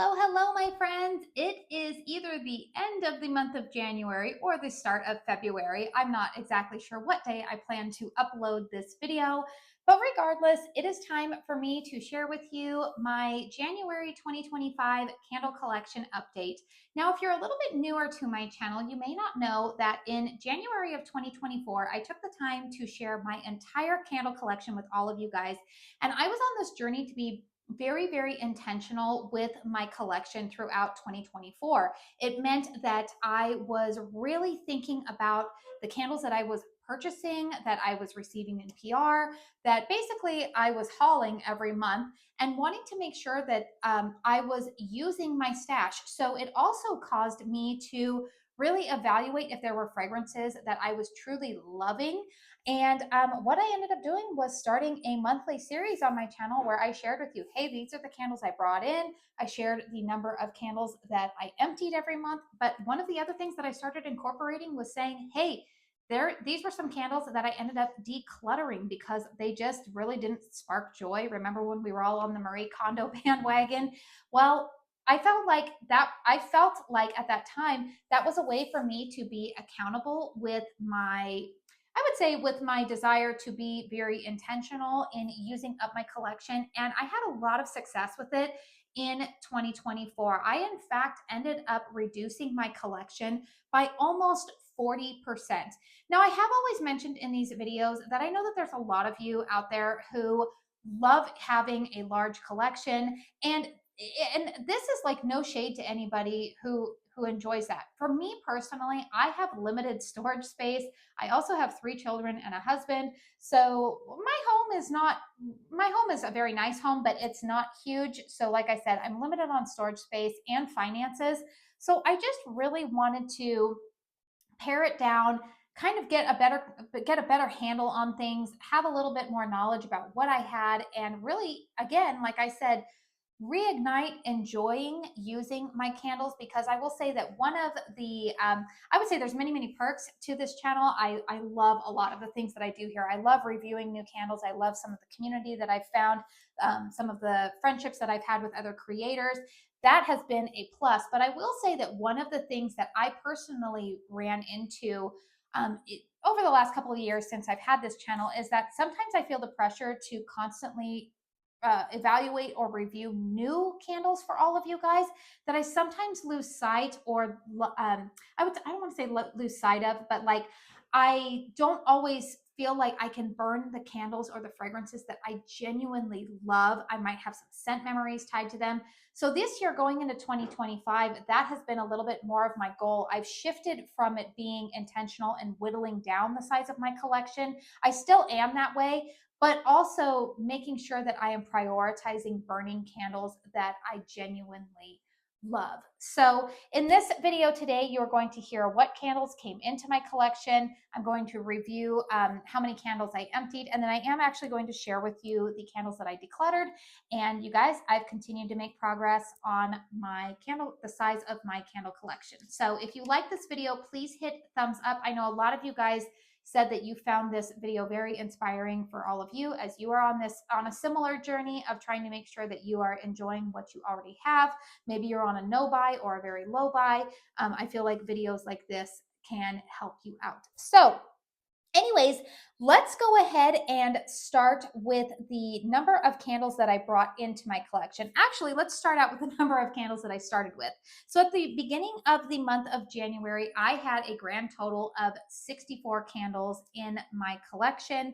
Hello, hello, my friends. It is either the end of the month of January or the start of February. I'm not exactly sure what day I plan to upload this video, but regardless, it is time for me to share with you my January 2025 candle collection update. Now, if you're a little bit newer to my channel, you may not know that in January of 2024, I took the time to share my entire candle collection with all of you guys. And I was on this journey to be very intentional with my collection throughout 2024. It meant that I was really thinking about the candles that I was purchasing, that I was receiving in PR, that basically I was hauling every month, and wanting to make sure that I was using my stash. So it also caused me to really evaluate if there were fragrances that I was truly loving. And what I ended up doing was starting a monthly series on my channel where I shared with you, hey, these are the candles I brought in. I shared the number of candles that I emptied every month. But one of the other things that I started incorporating was saying, hey, these were some candles that I ended up decluttering because they just really didn't spark joy. Remember when we were all on the Marie Kondo bandwagon? Well, I felt like at that time that was a way for me to be accountable with my, I would say, with my desire to be very intentional in using up my collection. And I had a lot of success with it in 2024. I, in fact, ended up reducing my collection by almost 40%. Now, I have always mentioned in these videos that I know that there's a lot of you out there who love having a large collection, and this is like no shade to anybody who enjoys that. For me personally, I have limited storage space. I also have 3 children and a husband. So my home is a very nice home, but it's not huge. So like I said, I'm limited on storage space and finances. So I just really wanted to pare it down, kind of get a better handle on things, have a little bit more knowledge about what I had, and really, again, like I said, reignite enjoying using my candles. Because I will say that one of the I would say there's many perks to this channel. I love a lot of the things that I do here. I love reviewing new candles. I love some of the community that I've found, some of the friendships that I've had with other creators. That has been a plus. But I will say that one of the things that I personally ran into over the last couple of years since I've had this channel is that sometimes I feel the pressure to constantly evaluate or review new candles for all of you guys, that I sometimes lose sight, or I don't want to say lose sight of, but like I don't always feel like I can burn the candles or the fragrances that I genuinely love. I might have some scent memories tied to them. So this year, going into 2025, that has been a little bit more of my goal. I've shifted from it being intentional and whittling down the size of my collection. I still am that way, but also making sure that I am prioritizing burning candles that I genuinely love. So in this video today, you're going to hear what candles came into my collection. I'm going to review how many candles I emptied, and then I am actually going to share with you the candles that I decluttered. And you guys, I've continued to make progress on the size of my candle collection. So if you like this video, please hit thumbs up. I know a lot of you guys said that you found this video very inspiring for all of you, as you are on a similar journey of trying to make sure that you are enjoying what you already have. Maybe you're on a no buy or a very low buy. I feel like videos like this can help you out. So anyways, let's go ahead and start with the number of candles that I brought into my collection. Actually, let's start out with the number of candles that I started with. So at the beginning of the month of January, I had a grand total of 64 candles in my collection.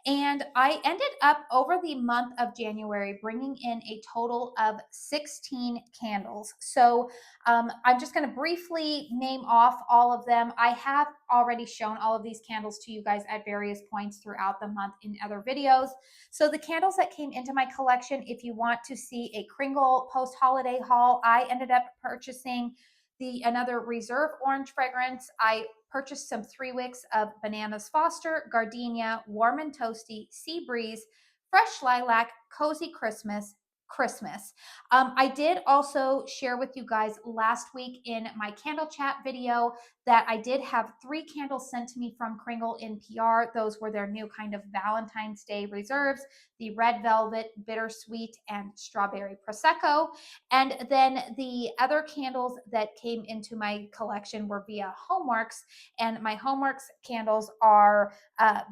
And I ended up over the month of January bringing in a total of 16 candles. So I'm just going to briefly name off all of them. I have already shown all of these candles to you guys at various points throughout the month in other videos. So the candles that came into my collection, if you want to see a Kringle post-holiday haul, I ended up purchasing another Reserve Orange fragrance. I purchased some 3 wicks of Bananas Foster, Gardenia, Warm and Toasty, Sea Breeze, Fresh Lilac, Cozy Christmas. I did also share with you guys last week in my candle chat video that I did have 3 candles sent to me from Kringle in PR. Those were their new kind of Valentine's Day reserves. the red velvet, bittersweet, and strawberry prosecco. And then the other candles that came into my collection were via Homeworks, and my Homeworks candles are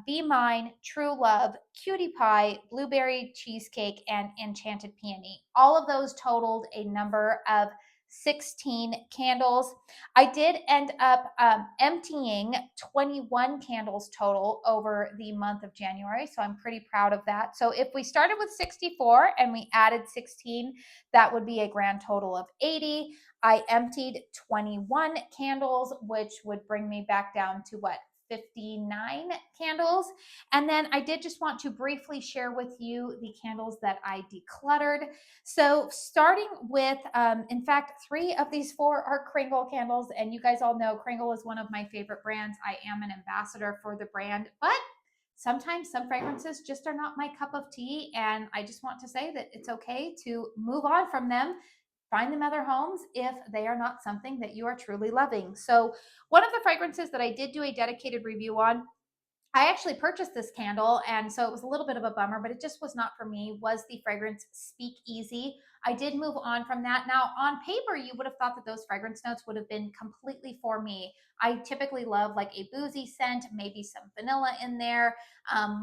Be Mine, True Love, Cutie Pie, Blueberry Cheesecake, and Enchanted Peony. All of those totaled a number of 16 candles. I did end up emptying 21 candles total over the month of January, so I'm pretty proud of that. So if we started with 64 and we added 16, that would be a grand total of 80. I emptied 21 candles, which would bring me back down to what? 59 candles. And then I did just want to briefly share with you the candles that I decluttered. So, starting with, in fact, 3 of these 4 are Kringle candles. And you guys all know Kringle is one of my favorite brands. I am an ambassador for the brand, but sometimes some fragrances just are not my cup of tea. And I just want to say that it's okay to move on from them, find them other homes if they are not something that you are truly loving. So, one of the fragrances that I did do a dedicated review on, I actually purchased this candle, and so it was a little bit of a bummer, but it just was not for me, was the fragrance Speakeasy. I did move on from that. Now, on paper, you would have thought that those fragrance notes would have been completely for me. I typically love like a boozy scent, maybe some vanilla in there,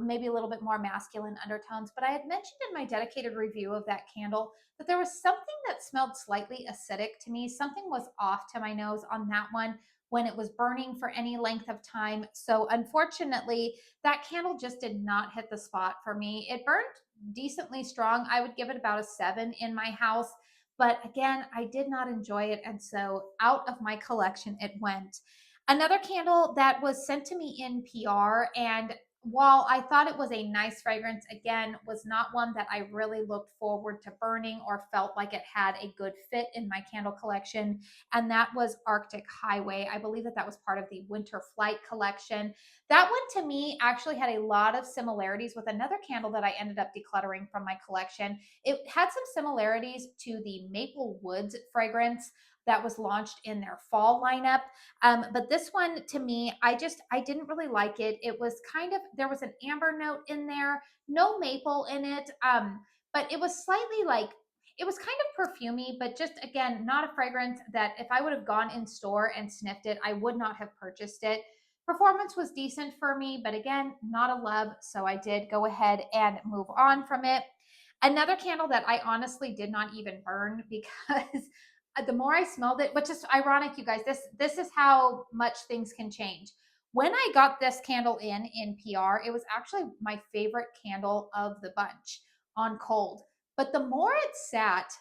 maybe a little bit more masculine undertones. But I had mentioned in my dedicated review of that candle that there was something that smelled slightly acidic to me. Something was off to my nose on that one when it was burning for any length of time. So unfortunately, that candle just did not hit the spot for me. It burned decently strong. I would give it about a 7 in my house. But again, I did not enjoy it. And so out of my collection, it went. Another candle that was sent to me in PR, and while I thought it was a nice fragrance, again, was not one that I really looked forward to burning or felt like it had a good fit in my candle collection. And that was Arctic Highway. I believe that that was part of the Winter Flight collection. That one to me actually had a lot of similarities with another candle that I ended up decluttering from my collection. It had some similarities to the Maple Woods fragrance that was launched in their fall lineup. But this one to me, I didn't really like it. It was kind of, there was an amber note in there, no maple in it. But it was slightly like, it was kind of perfumey, but just again, not a fragrance that if I would have gone in store and sniffed it, I would not have purchased it. Performance was decent for me, but again, not a love. So I did go ahead and move on from it. Another candle that I honestly did not even burn because the more I smelled it, which is ironic, you guys, this is how much things can change. When I got this candle in PR, it was actually my favorite candle of the bunch on cold. But the more it sat,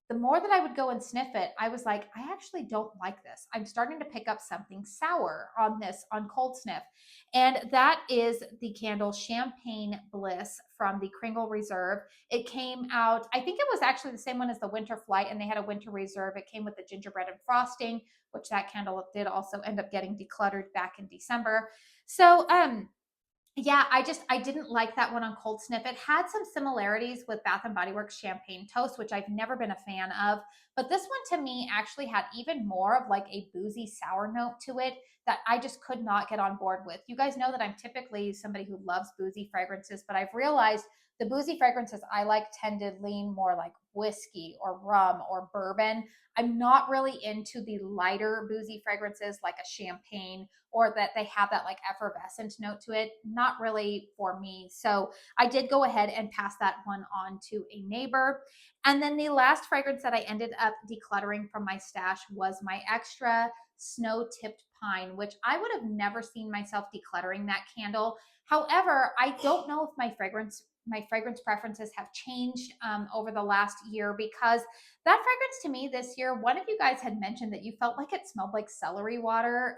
the more that I would go and sniff it, I was like, I actually don't like this. I'm starting to pick up something sour on this on cold sniff. And that is the candle Champagne Bliss from the Kringle Reserve. It came out, I think it was actually the same one as the Winter Flight, and they had a Winter Reserve. It came with the gingerbread and frosting, which that candle did also end up getting decluttered back in December. So, yeah, I didn't like that one on cold sniff. It had some similarities with Bath and Body Works Champagne Toast, which I've never been a fan of. But this one to me actually had even more of like a boozy sour note to it that I just could not get on board with. You guys know that I'm typically somebody who loves boozy fragrances, but I've realized the boozy fragrances I like tend to lean more like whiskey or rum or bourbon. I'm not really into the lighter boozy fragrances like a champagne or that they have that like effervescent note to it. Not really for me. So I did go ahead and pass that one on to a neighbor. And then the last fragrance that I ended up decluttering from my stash was my extra snow tipped pine, which I would have never seen myself decluttering that candle. However, I don't know if my fragrance preferences have changed over the last year because that fragrance to me this year, one of you guys had mentioned that you felt like it smelled like celery water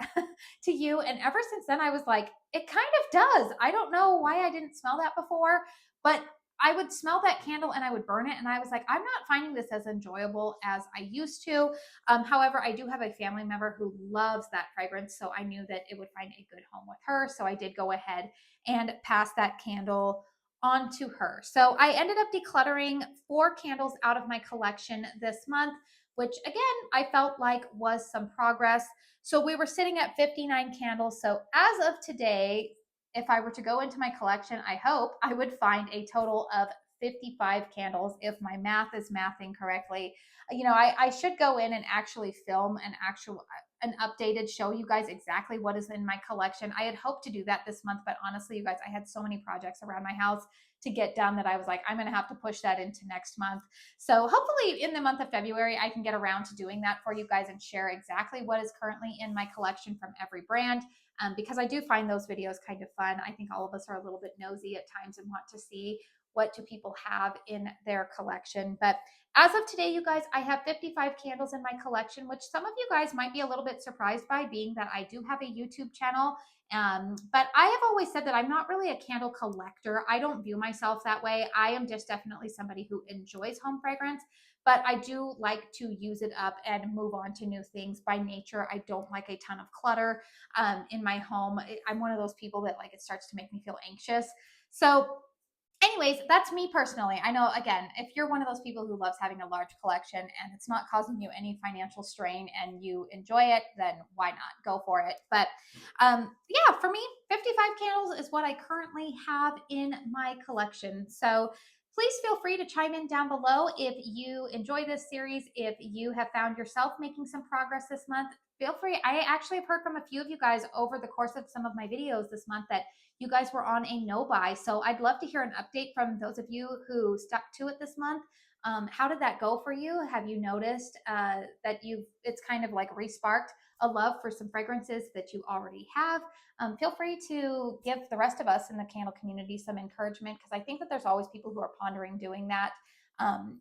to you. And ever since then, I was like, it kind of does. I don't know why I didn't smell that before, but I would smell that candle and I would burn it. And I was like, I'm not finding this as enjoyable as I used to. However, I do have a family member who loves that fragrance. So I knew that it would find a good home with her. So I did go ahead and pass that candle on to her. So I ended up decluttering 4 candles out of my collection this month, which again, I felt like was some progress. So we were sitting at 59 candles. So as of today, if I were to go into my collection, I hope I would find a total of 55 candles if my math is mathing correctly. I should go in and actually film an updated show you guys exactly what is in my collection. I had hoped to do that this month, but honestly, you guys, I had so many projects around my house to get done that I was like, I'm going to have to push that into next month. So hopefully in the month of February, I can get around to doing that for you guys and share exactly what is currently in my collection from every brand. Because I do find those videos kind of fun. I think all of us are a little bit nosy at times and want to see what do people have in their collection. But as of today, you guys, I have 55 candles in my collection, which some of you guys might be a little bit surprised by, being that I do have a YouTube channel. But I have always said that I'm not really a candle collector. I don't view myself that way. I am just definitely somebody who enjoys home fragrance, but I do like to use it up and move on to new things. By nature, I don't like a ton of clutter in my home. I'm one of those people that like it starts to make me feel anxious. So anyways, that's me personally. I know, again, if you're one of those people who loves having a large collection and it's not causing you any financial strain and you enjoy it, then why not go for it? But yeah, for me, 55 candles is what I currently have in my collection. So please feel free to chime in down below if you enjoy this series, if you have found yourself making some progress this month. Feel free. I actually have heard from a few of you guys over the course of some of my videos this month that you guys were on a no buy. So I'd love to hear an update from those of you who stuck to it this month. How did that go for you? Have you noticed that it's kind of like resparked a love for some fragrances that you already have? Feel free to give the rest of us in the candle community some encouragement, because I think that there's always people who are pondering doing that.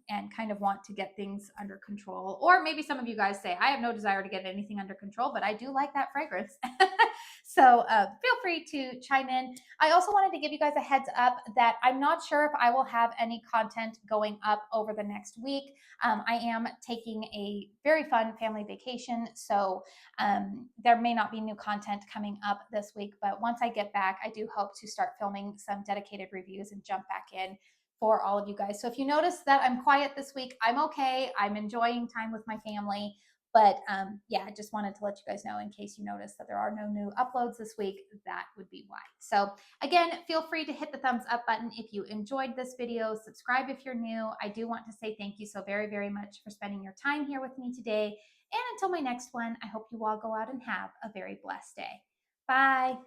And kind of want to get things under control. Or maybe some of you guys say, I have no desire to get anything under control, but I do like that fragrance. So feel free to chime in. I also wanted to give you guys a heads up that I'm not sure if I will have any content going up over the next week. I am taking a very fun family vacation, so there may not be new content coming up this week, but once I get back, I do hope to start filming some dedicated reviews and jump back in for all of you guys. So if you notice that I'm quiet this week, I'm okay. I'm enjoying time with my family. But yeah, I just wanted to let you guys know, in case you notice that there are no new uploads this week, that would be why. So again, feel free to hit the thumbs up button if you enjoyed this video. Subscribe if you're new. I do want to say thank you so very, very much for spending your time here with me today. And until my next one, I hope you all go out and have a very blessed day. Bye.